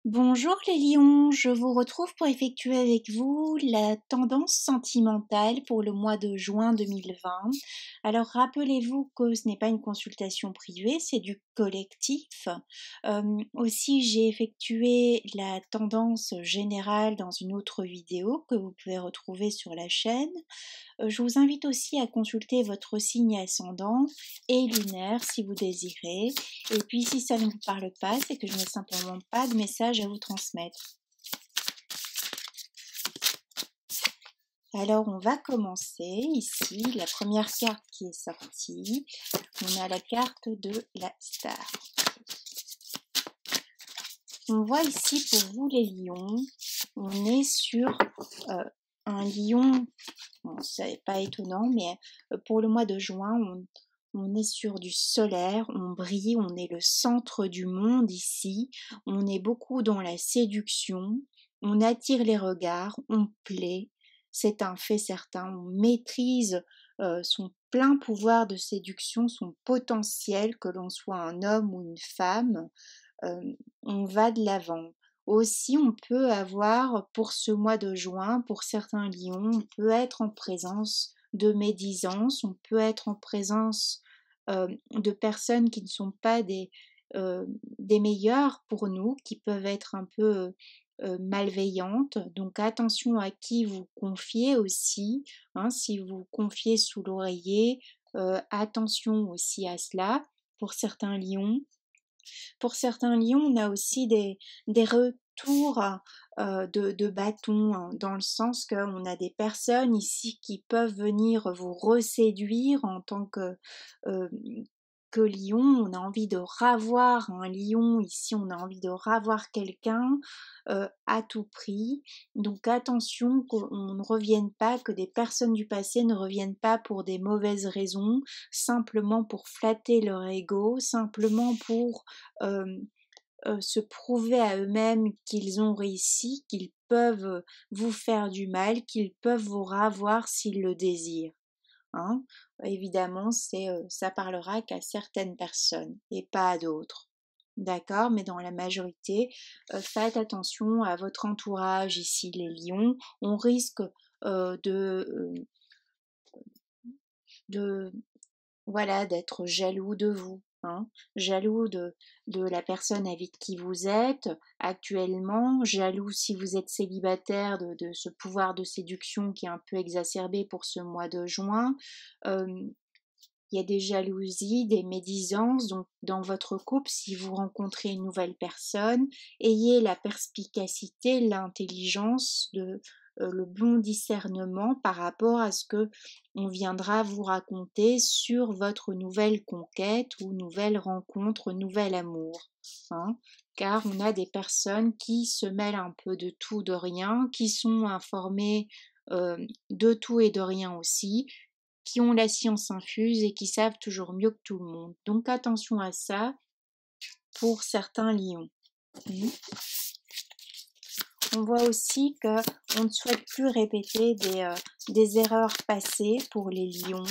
Bonjour les lions, je vous retrouve pour effectuer avec vous la tendance sentimentale pour le mois de juin 2020. Alors rappelez-vous que ce n'est pas une consultation privée, c'est du collectif. Aussi j'ai effectué la tendance générale dans une autre vidéo que vous pouvez retrouver sur la chaîne. Je vous invite aussi à consulter votre signe ascendant et lunaire si vous désirez. Et puis si ça ne vous parle pas, c'est que je n'ai simplement pas de message à vous transmettre. Alors on va commencer ici, la première carte qui est sortie, on a la carte de la star. On voit ici pour vous les lions, on est sur un lion, bon, c'est pas étonnant, mais pour le mois de juin, on est sur du solaire, on brille, on est le centre du monde ici, on est beaucoup dans la séduction, on attire les regards, on plaît, c'est un fait certain, on maîtrise son plein pouvoir de séduction, son potentiel, que l'on soit un homme ou une femme, on va de l'avant. Aussi, on peut avoir, pour ce mois de juin, pour certains lions, on peut être en présence de médisance, on peut être en présence de personnes qui ne sont pas des meilleures pour nous, qui peuvent être un peu malveillantes. Donc attention à qui vous confiez aussi, hein, si vous confiez sous l'oreiller, attention aussi à cela pour certains lions. Pour certains lions, on a aussi des retours de bâton, hein, dans le sens qu'on a des personnes ici qui peuvent venir vous reséduire en tant euh, que lion. On a envie de ravoir un lion, ici on a envie de ravoir quelqu'un à tout prix. Donc attention qu'on ne revienne pas, que des personnes du passé ne reviennent pas pour des mauvaises raisons, simplement pour flatter leur ego, simplement pour euh, se prouver à eux-mêmes qu'ils ont réussi, qu'ils peuvent vous faire du mal, qu'ils peuvent vous ravoir s'ils le désirent. Hein. Évidemment, ça parlera qu'à certaines personnes et pas à d'autres. D'accord, mais dans la majorité, faites attention à votre entourage ici, les lions. On risque euh, de, euh, de voilà, d'être jaloux de vous, hein, jaloux de la personne avec qui vous êtes actuellement, jaloux si vous êtes célibataire de ce pouvoir de séduction qui est un peu exacerbé pour ce mois de juin. Il y a des jalousies, des médisances, donc dans votre couple, si vous rencontrez une nouvelle personne, ayez la perspicacité, l'intelligence, le bon discernement par rapport à ce que on viendra vous raconter sur votre nouvelle conquête ou nouvelle rencontre, nouvel amour. Hein, car on a des personnes qui se mêlent un peu de tout, de rien, qui sont informées de tout et de rien aussi, qui ont la science infuse et qui savent toujours mieux que tout le monde. Donc attention à ça pour certains lions. On voit aussi que on ne souhaite plus répéter des erreurs passées pour les lions.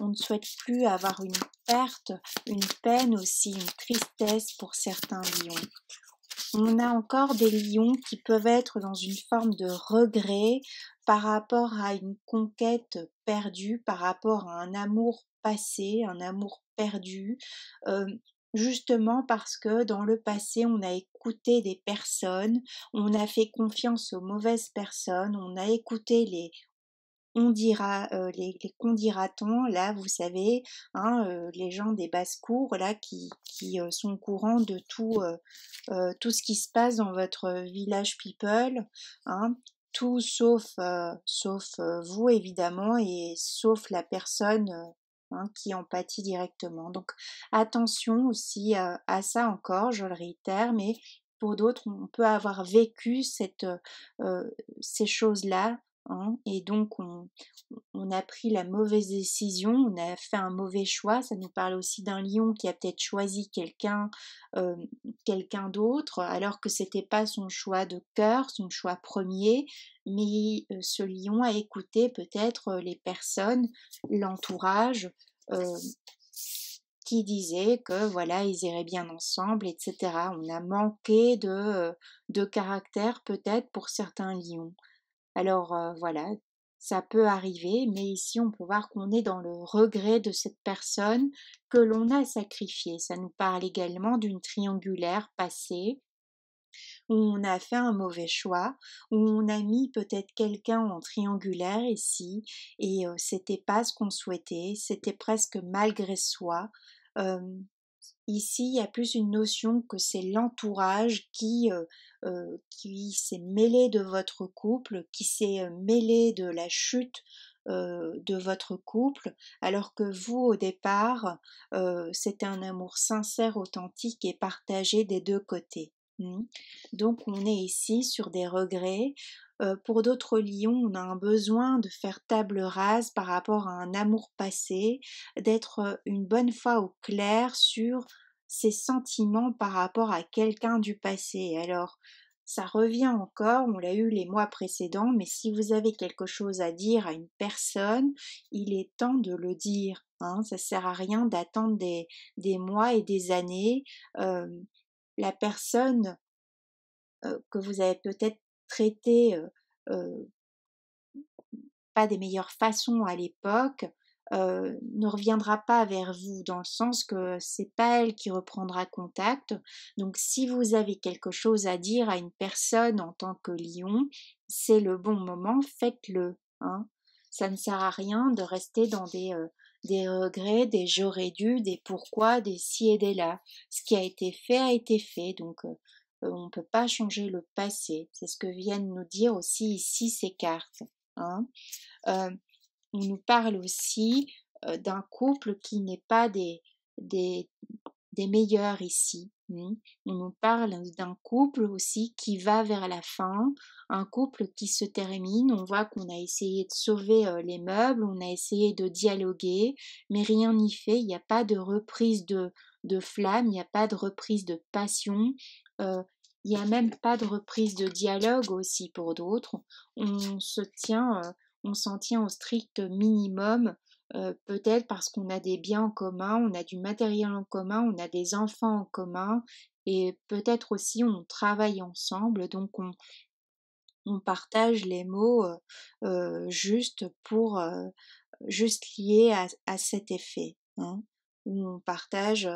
On ne souhaite plus avoir une perte, une peine aussi, une tristesse pour certains lions. On a encore des lions qui peuvent être dans une forme de regret par rapport à une conquête perdue, par rapport à un amour passé, un amour perdu, euh, justement parce que dans le passé, on a écouté des personnes, on a fait confiance aux mauvaises personnes, on a écouté on dira les qu'ont-dira-t-on là, vous savez, hein, les gens des basses-cours là qui sont au courant de tout ce qui se passe dans votre village people, hein, tout sauf vous évidemment et sauf la personne hein, qui en pâtit directement. Donc attention aussi à ça encore, je le réitère, mais pour d'autres, on peut avoir vécu ces choses-là. Hein, et donc on a pris la mauvaise décision, on a fait un mauvais choix. Ça nous parle aussi d'un lion qui a peut-être choisi euh, quelqu'un d'autre, alors que c'était pas son choix de cœur, son choix premier, mais ce lion a écouté peut-être les personnes, l'entourage, euh, qui disait que voilà, ils iraient bien ensemble, etc. On a manqué de caractère peut-être pour certains lions. Alors voilà, ça peut arriver, mais ici on peut voir qu'on est dans le regret de cette personne que l'on a sacrifiée. Ça nous parle également d'une triangulaire passée où on a fait un mauvais choix, où on a mis peut-être quelqu'un en triangulaire ici et c'était pas ce qu'on souhaitait, c'était presque malgré soi. Euh, Ici, il y a plus une notion que c'est l'entourage qui s'est mêlé de votre couple, qui s'est mêlé de la chute de votre couple, alors que vous, au départ, c'était un amour sincère, authentique et partagé des deux côtés. Donc, on est ici sur des regrets. Pour d'autres lions, on a un besoin de faire table rase par rapport à un amour passé, d'être une bonne fois au clair sur ses sentiments par rapport à quelqu'un du passé. Alors, ça revient encore, on l'a eu les mois précédents, mais si vous avez quelque chose à dire à une personne, il est temps de le dire. Ça sert à rien d'attendre des mois et des années. Euh, la personne que vous avez peut-être traitée euh, pas des meilleures façons à l'époque, ne reviendra pas vers vous dans le sens que c'est pas elle qui reprendra contact. Donc si vous avez quelque chose à dire à une personne en tant que lion, c'est le bon moment, faites-le. Ça ne sert à rien de rester dans des regrets, des j'aurais dû, des pourquoi, des si et des là. Ce qui a été fait. Donc on ne peut pas changer le passé. C'est ce que viennent nous dire aussi ici ces cartes. Hein. Euh, on nous parle aussi d'un couple qui n'est pas des, des meilleurs ici. On nous parle d'un couple aussi qui va vers la fin, un couple qui se termine. On voit qu'on a essayé de sauver les meubles, on a essayé de dialoguer, mais rien n'y fait. Il n'y a pas de reprise de flamme, il n'y a pas de reprise de passion. Il n'y a même pas de reprise de dialogue aussi pour d'autres. On se tient, on s'en tient au strict minimum, peut-être parce qu'on a des biens en commun, on a du matériel en commun, on a des enfants en commun, et peut-être aussi on travaille ensemble, donc on partage les mots juste pour juste liés à cet effet, où on partage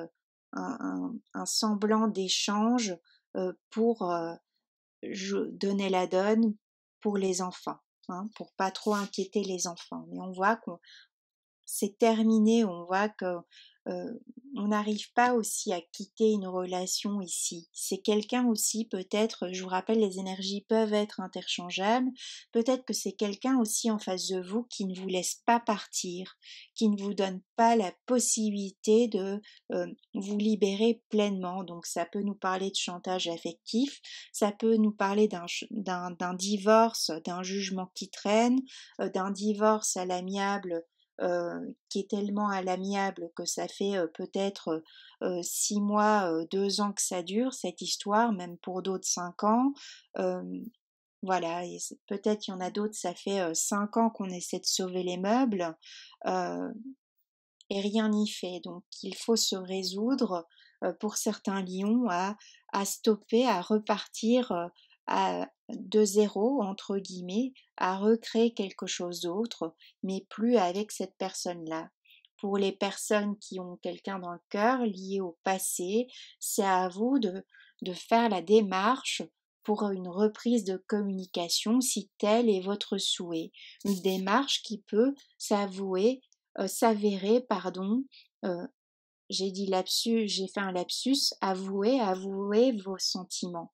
un semblant d'échange pour donner la donne pour les enfants, pour pas trop inquiéter les enfants. Mais on voit qu'on c'est terminé, on voit que on n'arrive pas aussi à quitter une relation ici. C'est quelqu'un aussi, peut-être, je vous rappelle, les énergies peuvent être interchangeables, peut-être que c'est quelqu'un aussi en face de vous qui ne vous laisse pas partir, qui ne vous donne pas la possibilité de vous libérer pleinement. Donc ça peut nous parler de chantage affectif, ça peut nous parler d'un divorce, d'un jugement qui traîne, d'un divorce à l'amiable qui est tellement à l'amiable que ça fait peut-être 6 mois, 2 ans que ça dure, cette histoire, même pour d'autres 5 ans. Euh, voilà, et peut-être il y en a d'autres, ça fait 5 ans qu'on essaie de sauver les meubles euh, et rien n'y fait. Donc il faut se résoudre pour certains lions à stopper, à repartir de zéro, entre guillemets, à recréer quelque chose d'autre, mais plus avec cette personne-là. Pour les personnes qui ont quelqu'un dans le cœur lié au passé, c'est à vous de faire la démarche pour une reprise de communication si tel est votre souhait. Une démarche qui peut s'avérer, pardon, euh, j'ai fait un lapsus, avouer vos sentiments.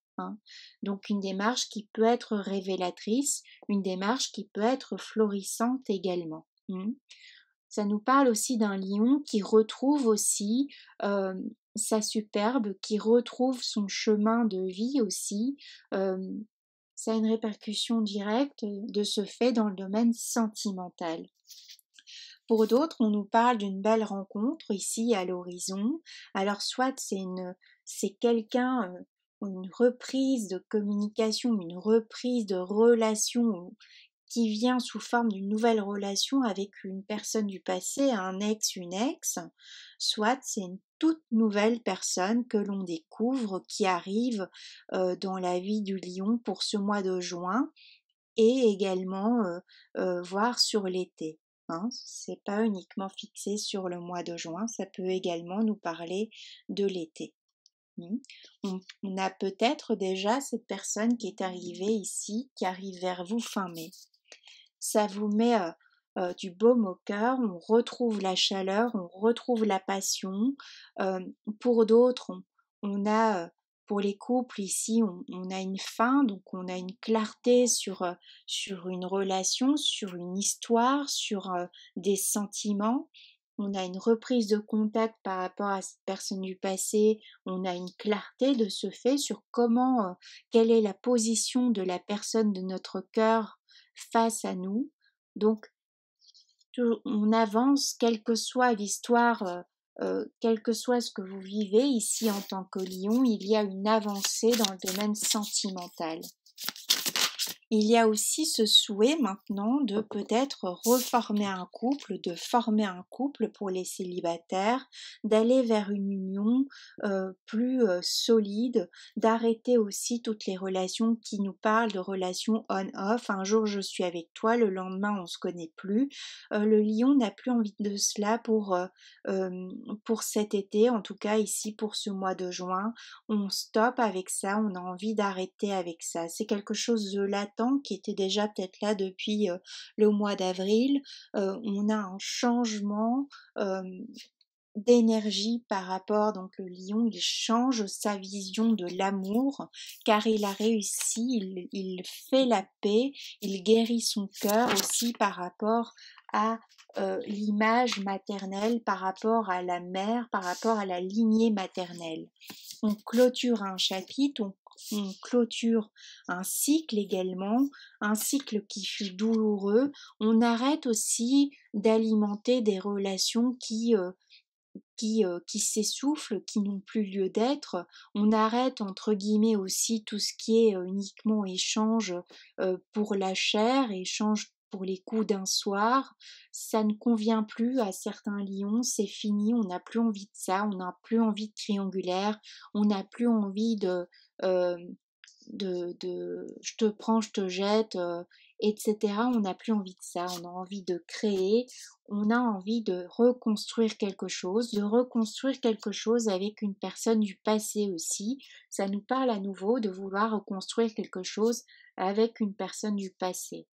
Donc une démarche qui peut être révélatrice, une démarche qui peut être florissante également. Ça nous parle aussi d'un lion qui retrouve aussi sa superbe, qui retrouve son chemin de vie aussi. Euh, Ça a une répercussion directe de ce fait dans le domaine sentimental. Pour d'autres, on nous parle d'une belle rencontre ici à l'horizon. Alors soit c'est quelqu'un, une reprise de communication, une reprise de relation qui vient sous forme d'une nouvelle relation avec une personne du passé, un ex, une ex, soit c'est une toute nouvelle personne que l'on découvre qui arrive dans la vie du lion pour ce mois de juin et également voir sur l'été. Hein. C'est pas uniquement fixé sur le mois de juin, ça peut également nous parler de l'été. On a peut-être déjà cette personne qui est arrivée ici, qui arrive vers vous fin mai. Ça vous met du baume au cœur, on retrouve la chaleur, on retrouve la passion. Pour d'autres, on a, pour les couples ici, on a une fin, donc on a une clarté sur une relation, sur une histoire, sur des sentiments. On a une reprise de contact par rapport à cette personne du passé, on a une clarté de ce fait sur comment, quelle est la position de la personne de notre cœur face à nous. Donc, on avance, quelle que soit l'histoire, quel que soit ce que vous vivez ici en tant que lion, il y a une avancée dans le domaine sentimental. Il y a aussi ce souhait maintenant de peut-être reformer un couple, de former un couple pour les célibataires, d'aller vers une union plus solide, d'arrêter aussi toutes les relations qui nous parlent de relations on-off. Un jour je suis avec toi, le lendemain on se connaît plus. Le lion n'a plus envie de cela pour cet été, en tout cas ici pour ce mois de juin. On stoppe avec ça, on a envie d'arrêter avec ça. C'est quelque chose de latent qui était déjà peut-être là depuis le mois d'avril. On a un changement d'énergie par rapport, donc le lion, il change sa vision de l'amour, car il a réussi, il fait la paix, il guérit son cœur aussi par rapport à l'image maternelle, par rapport à la mère, par rapport à la lignée maternelle. On clôture un chapitre, on clôture un cycle également, un cycle qui fut douloureux. On arrête aussi d'alimenter des relations qui s'essoufflent, qui n'ont plus lieu d'être. On arrête entre guillemets aussi tout ce qui est uniquement échange pour la chair, échange pour les coups d'un soir. Ça ne convient plus à certains lions, c'est fini, on n'a plus envie de ça, on n'a plus envie de triangulaire, on n'a plus envie euh, de je te prends, je te jette, etc. On n'a plus envie de ça, on a envie de créer, on a envie de reconstruire quelque chose avec une personne du passé aussi. Ça nous parle à nouveau de vouloir reconstruire quelque chose avec une personne du passé.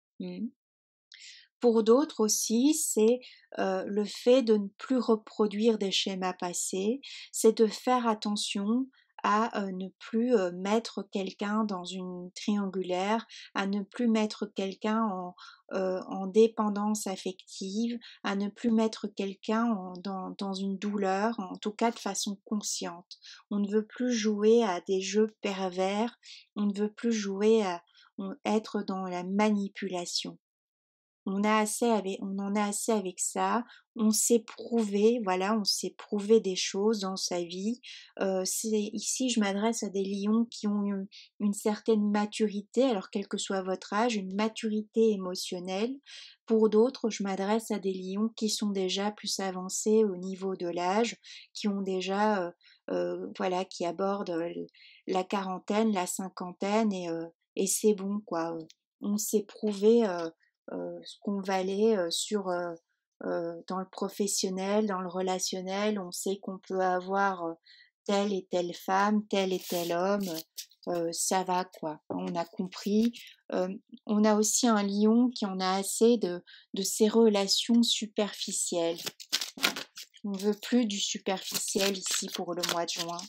Pour d'autres aussi, c'est le fait de ne plus reproduire des schémas passés, c'est de faire attention à ne plus mettre quelqu'un dans une triangulaire, à ne plus mettre quelqu'un en dépendance affective, à ne plus mettre quelqu'un dans une douleur, en tout cas de façon consciente. On ne veut plus jouer à des jeux pervers, on ne veut plus jouer à être dans la manipulation. On en a assez avec ça. On s'est prouvé, voilà, on s'est prouvé des choses dans sa vie. Ici, je m'adresse à des lions qui ont une certaine maturité, alors quel que soit votre âge, une maturité émotionnelle. Pour d'autres, je m'adresse à des lions qui sont déjà plus avancés au niveau de l'âge, qui ont déjà, voilà, qui abordent la quarantaine, la cinquantaine, et c'est bon, quoi. On s'est prouvé ce qu'on valait dans le professionnel, dans le relationnel. On sait qu'on peut avoir telle et telle femme, tel et tel homme. Ça va, quoi. On a compris. On a aussi un lion qui en a assez de ces relations superficielles. On ne veut plus du superficiel ici pour le mois de juin.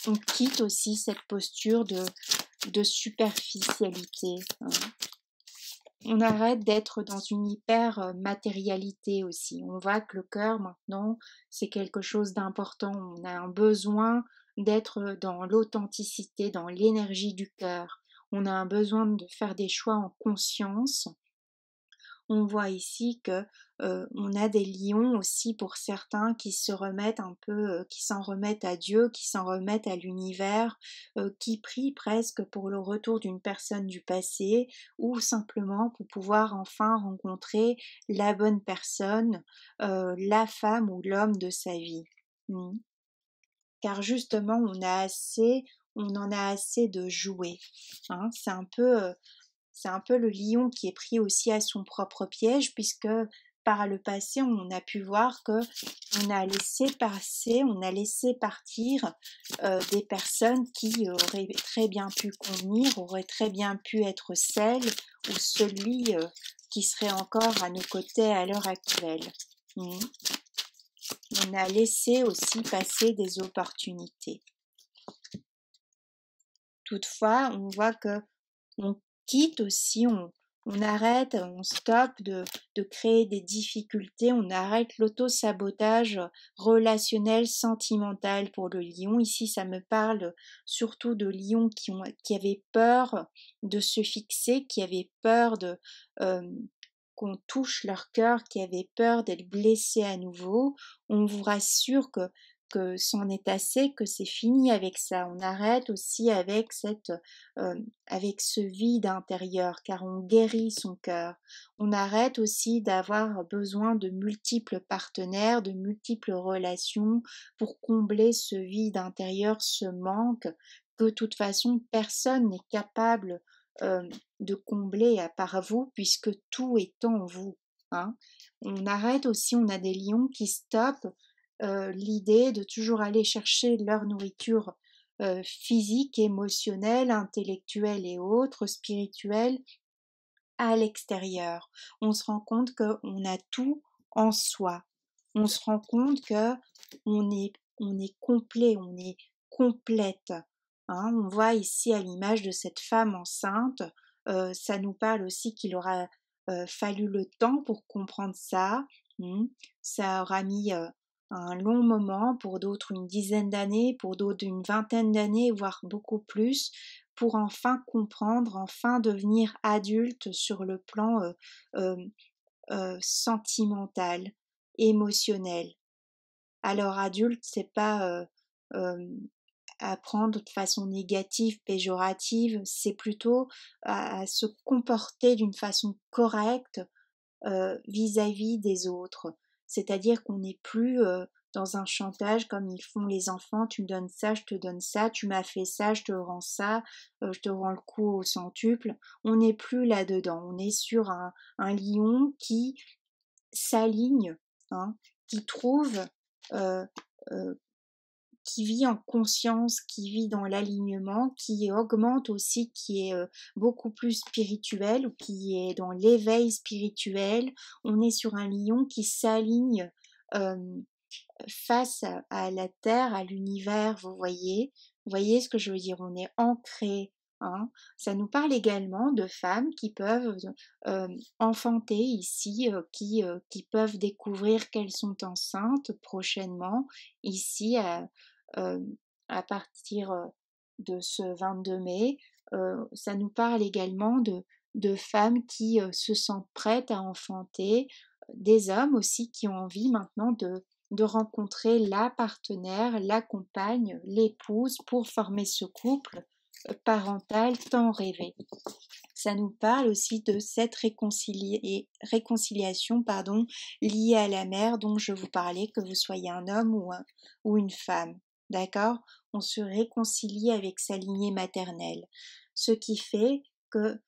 On quitte aussi cette posture de superficialité. On arrête d'être dans une hyper matérialité aussi. On voit que le cœur maintenant, c'est quelque chose d'important. On a un besoin d'être dans l'authenticité, dans l'énergie du cœur. On a un besoin de faire des choix en conscience. On voit ici que on a des lions aussi pour certains qui se remettent un peu, qui s'en remettent à Dieu, qui s'en remettent à l'univers, qui prient presque pour le retour d'une personne du passé ou simplement pour pouvoir enfin rencontrer la bonne personne, la femme ou l'homme de sa vie. Mmh. Car justement on en a assez de jouer, hein. C'est un peu le lion qui est pris aussi à son propre piège puisque par le passé, on a pu voir que on a laissé partir des personnes qui auraient très bien pu convenir, auraient très bien pu être celle ou celui qui serait encore à nos côtés à l'heure actuelle. Mmh. On a laissé aussi passer des opportunités. Toutefois, on voit que on quitte aussi, on arrête, on stoppe de créer des difficultés, on arrête l'auto-sabotage relationnel, sentimental pour le lion. Ici, ça me parle surtout de lions qui avaient peur de se fixer, qui avaient peur euh, qu'on touche leur cœur, qui avaient peur d'être blessés à nouveau. On vous rassure que c'en est assez, que c'est fini avec ça. On arrête aussi avec ce vide intérieur, car on guérit son cœur. On arrête aussi d'avoir besoin de multiples partenaires, de multiples relations pour combler ce vide intérieur, ce manque que de toute façon personne n'est capable de combler à part vous, puisque tout est en vous. Hein. On arrête aussi, on a des lions qui stoppent l'idée de toujours aller chercher leur nourriture physique, émotionnelle, intellectuelle et autres, spirituelle, à l'extérieur. On se rend compte qu'on a tout en soi. On se rend compte que on est complet, on est complète. Hein. On voit ici à l'image de cette femme enceinte, ça nous parle aussi qu'il aura fallu le temps pour comprendre ça. Ça aura mis un long moment, pour d'autres une dizaine d'années, pour d'autres une vingtaine d'années, voire beaucoup plus, pour enfin comprendre, enfin devenir adulte sur le plan euh, sentimental, émotionnel. Alors adulte, c'est pas euh, apprendre de façon négative, péjorative, c'est plutôt à se comporter d'une façon correcte vis-à-vis des autres. C'est-à-dire qu'on n'est plus dans un chantage comme ils font les enfants, tu me donnes ça, je te donne ça, tu m'as fait ça, je te rends ça, je te rends le coup au centuple. On n'est plus là-dedans, on est sur un lion qui s'aligne, hein, qui trouve euh, euh, qui vit en conscience, qui vit dans l'alignement, qui augmente aussi, qui est beaucoup plus spirituel ou qui est dans l'éveil spirituel. On est sur un lion qui s'aligne euh, face à la terre, à l'univers, vous voyez. Vous voyez ce que je veux dire? On est ancré. Hein. Ça nous parle également de femmes qui peuvent enfanter ici, qui peuvent découvrir qu'elles sont enceintes prochainement ici euh, à partir de ce 22 mai. Ça nous parle également de femmes qui se sentent prêtes à enfanter, des hommes aussi qui ont envie maintenant de rencontrer la partenaire, la compagne, l'épouse pour former ce couple parental tant rêvé. Ça nous parle aussi de cette réconciliation liée à la mère dont je vous parlais, que vous soyez un homme ou une femme. D'accord? On se réconcilie avec sa lignée maternelle. Ce qui fait que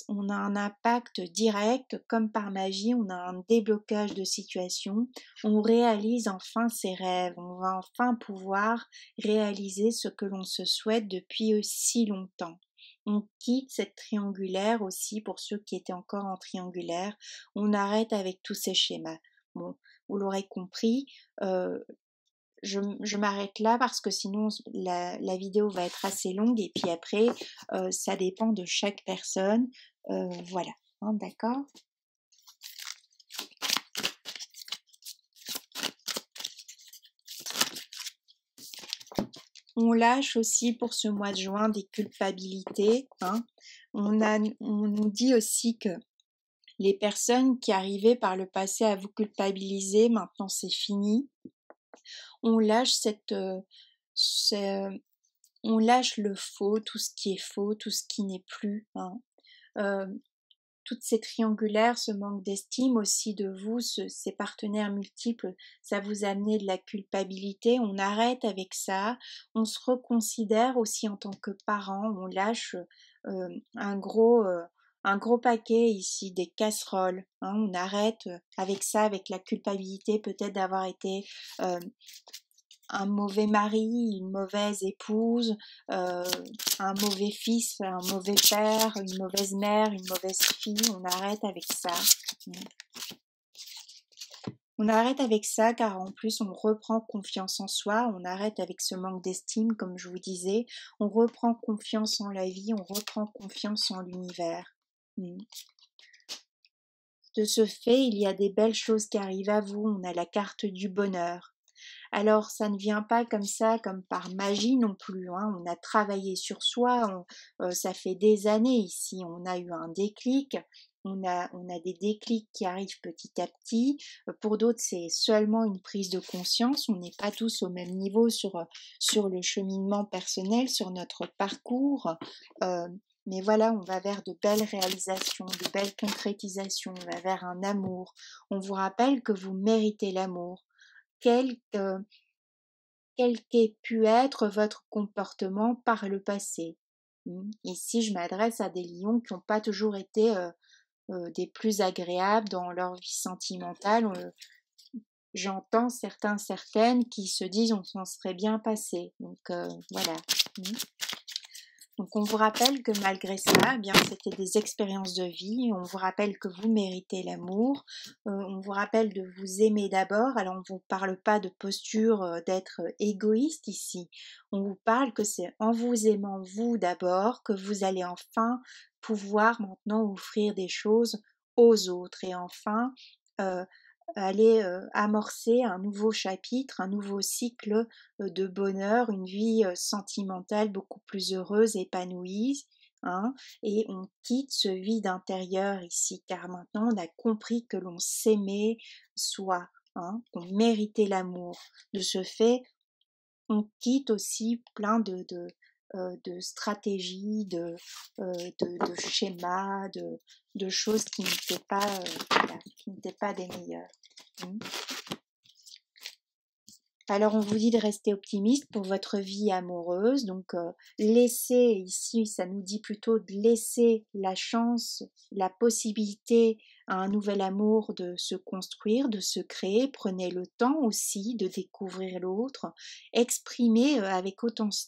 on a un impact direct, comme par magie, on a un déblocage de situation, on réalise enfin ses rêves, on va enfin pouvoir réaliser ce que l'on se souhaite depuis si longtemps. On quitte cette triangulaire aussi pour ceux qui étaient encore en triangulaire. On arrête avec tous ces schémas. Bon, vous l'aurez compris, je m'arrête là parce que sinon la vidéo va être assez longue et puis après, ça dépend de chaque personne. Voilà, hein, d'accord? On lâche aussi pour ce mois de juin des culpabilités. Hein. On nous dit aussi que Les personnes qui arrivaient par le passé à vous culpabiliser, maintenant c'est fini. On lâche on lâche le faux, tout ce qui est faux, tout ce qui n'est plus, hein. Euh, Toutes ces triangulaires, ce manque d'estime aussi de vous, ces partenaires multiples, ça vous a amené de la culpabilité. On arrête avec ça, on se reconsidère aussi en tant que parent, on lâche euh, un gros euh, un gros paquet ici, des casseroles, hein. On arrête avec ça, avec la culpabilité peut-être d'avoir été euh, un mauvais mari, une mauvaise épouse, euh, un mauvais fils, un mauvais père, une mauvaise mère, une mauvaise fille. On arrête avec ça. On arrête avec ça car en plus on reprend confiance en soi, on arrête avec ce manque d'estime comme je vous disais, on reprend confiance en la vie, on reprend confiance en l'univers. De ce fait, il y a des belles choses qui arrivent à vous, on a la carte du bonheur. Alors ça ne vient pas comme ça, comme par magie non plus, hein. On a travaillé sur soi, ça fait des années ici, on a eu un déclic, on a des déclics qui arrivent petit à petit. Pour d'autres, c'est seulement une prise de conscience, on n'est pas tous au même niveau sur le cheminement personnel, sur notre parcours. Mais voilà, on va vers de belles réalisations, de belles concrétisations, on va vers un amour. On vous rappelle que vous méritez l'amour quel qu'ait pu être votre comportement par le passé. Ici, je m'adresse à des lions qui n'ont pas toujours été des plus agréables dans leur vie sentimentale. J'entends certaines qui se disent on s'en serait bien passé. Donc voilà. Donc on vous rappelle que malgré ça, eh bien c'était des expériences de vie. On vous rappelle que vous méritez l'amour. On vous rappelle de vous aimer d'abord. Alors on ne vous parle pas de posture d'être égoïste ici. On vous parle que c'est en vous aimant vous d'abord que vous allez enfin pouvoir maintenant offrir des choses aux autres et enfin aller amorcer un nouveau chapitre, un nouveau cycle de bonheur, une vie sentimentale beaucoup plus heureuse, épanouie. Hein, et on quitte ce vide intérieur ici, car maintenant on a compris que l'on s'aimait soi, hein, qu'on méritait l'amour. De ce fait, on quitte aussi plein de stratégies, de schémas, de choses qui n'étaient pas, voilà, qui n'étaient pas des meilleures. Alors on vous dit de rester optimiste pour votre vie amoureuse, donc laissez ici, ça nous dit plutôt de laisser la chance, la possibilité à un nouvel amour de se construire, de se créer. Prenez le temps aussi de découvrir l'autre, exprimez avec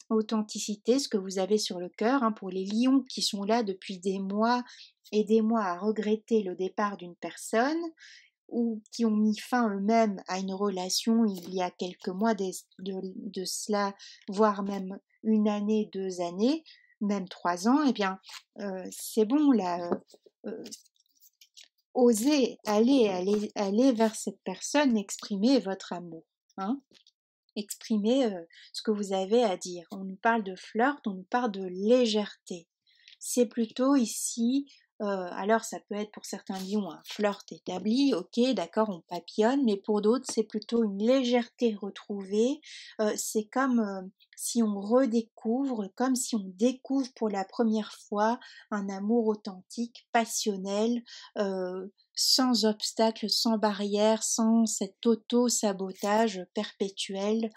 authenticité ce que vous avez sur le cœur. Hein, pour les lions qui sont là depuis des mois et des mois à regretter le départ d'une personne, ou qui ont mis fin eux-mêmes à une relation il y a quelques mois de cela, voire même une année, 2 années, même 3 ans, eh bien, c'est bon là. Osez aller vers cette personne, exprimer votre amour. Hein, exprimer ce que vous avez à dire. On nous parle de flirt, on nous parle de légèreté. C'est plutôt ici, alors ça peut être pour certains lions un flirt établi, ok, d'accord, on papillonne, mais pour d'autres c'est plutôt une légèreté retrouvée. C'est comme si on redécouvre, comme si on découvre pour la première fois un amour authentique, passionnel, sans obstacle, sans barrière, sans cet auto-sabotage perpétuel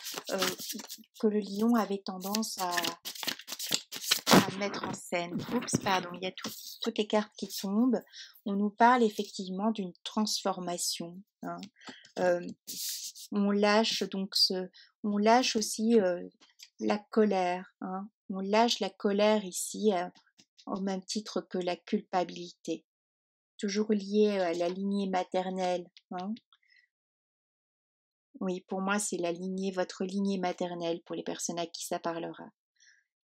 que le lion avait tendance à mettre en scène. Oups, pardon, il y a toutes les cartes qui tombent. On nous parle effectivement d'une transformation. Hein. On lâche on lâche aussi la colère. Hein. On lâche la colère ici au même titre que la culpabilité. Toujours lié à la lignée maternelle. Hein. Oui, pour moi, c'est votre lignée maternelle pour les personnes à qui ça parlera.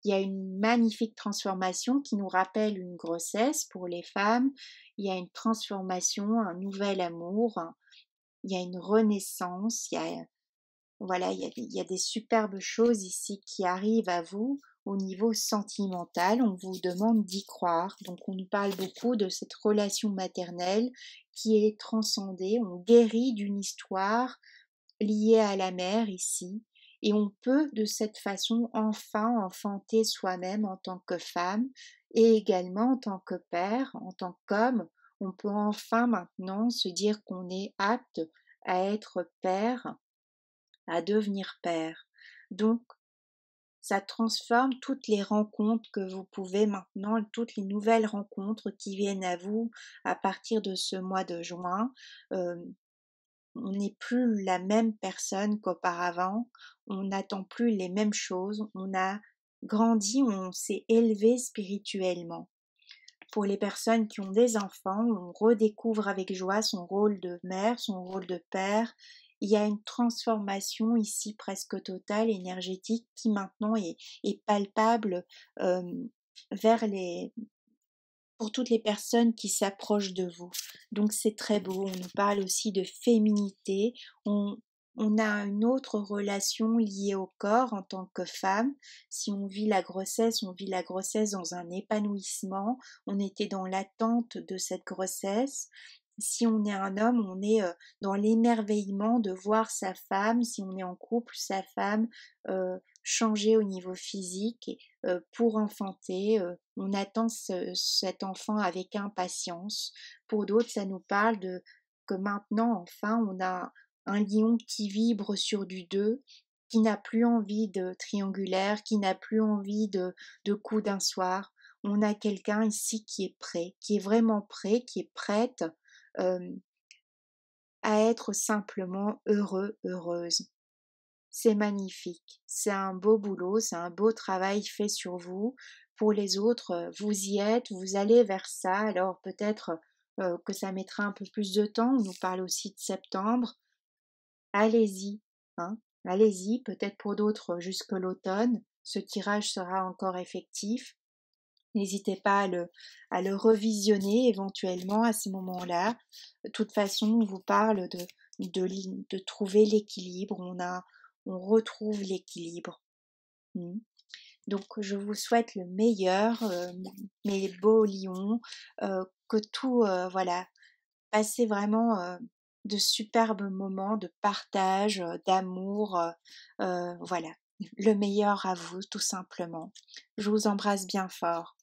Il y a une magnifique transformation qui nous rappelle une grossesse pour les femmes. Il y a une transformation, un nouvel amour. Il y a une renaissance. Voilà, il y a des superbes choses ici qui arrivent à vous au niveau sentimental, on vous demande d'y croire. Donc on nous parle beaucoup de cette relation maternelle qui est transcendée, on guérit d'une histoire liée à la mère ici, et on peut de cette façon enfin enfanter soi-même en tant que femme et également en tant que père, en tant qu'homme. On peut enfin maintenant se dire qu'on est apte à être père, à devenir père. Donc, ça transforme toutes les rencontres que vous pouvez maintenant, toutes les nouvelles rencontres qui viennent à vous à partir de ce mois de juin. Euh, on n'est plus la même personne qu'auparavant, on n'attend plus les mêmes choses, on a grandi, on s'est élevé spirituellement. Pour les personnes qui ont des enfants, on redécouvre avec joie son rôle de mère, son rôle de père. Il y a une transformation ici presque totale, énergétique, qui maintenant est palpable euh, vers les, pour toutes les personnes qui s'approchent de vous. Donc c'est très beau. On nous parle aussi de féminité. On a une autre relation liée au corps en tant que femme. Si on vit la grossesse, on vit la grossesse dans un épanouissement. On était dans l'attente de cette grossesse. Si on est un homme, on est dans l'émerveillement de voir sa femme. Si on est en couple, sa femme changer au niveau physique et, pour enfanter. On attend cet enfant avec impatience. Pour d'autres, ça nous parle de que maintenant, enfin, on a un lion qui vibre sur du 2, qui n'a plus envie de triangulaire, qui n'a plus envie de coup d'un soir. On a quelqu'un ici qui est prêt, qui est vraiment prêt, qui est prête euh, à être simplement heureux, heureuse. C'est magnifique, c'est un beau boulot, c'est un beau travail fait sur vous. Pour les autres, vous y êtes, vous allez vers ça, alors peut-être que ça mettra un peu plus de temps, on nous parle aussi de septembre. Allez-y, hein, allez-y, peut-être pour d'autres jusque l'automne, ce tirage sera encore effectif. N'hésitez pas à le revisionner éventuellement à ce moment-là. De toute façon, on vous parle de trouver l'équilibre, on retrouve l'équilibre. Donc je vous souhaite le meilleur, mes beaux lions, que tout, voilà, passez vraiment de superbes moments de partage, d'amour, voilà, le meilleur à vous tout simplement. Je vous embrasse bien fort.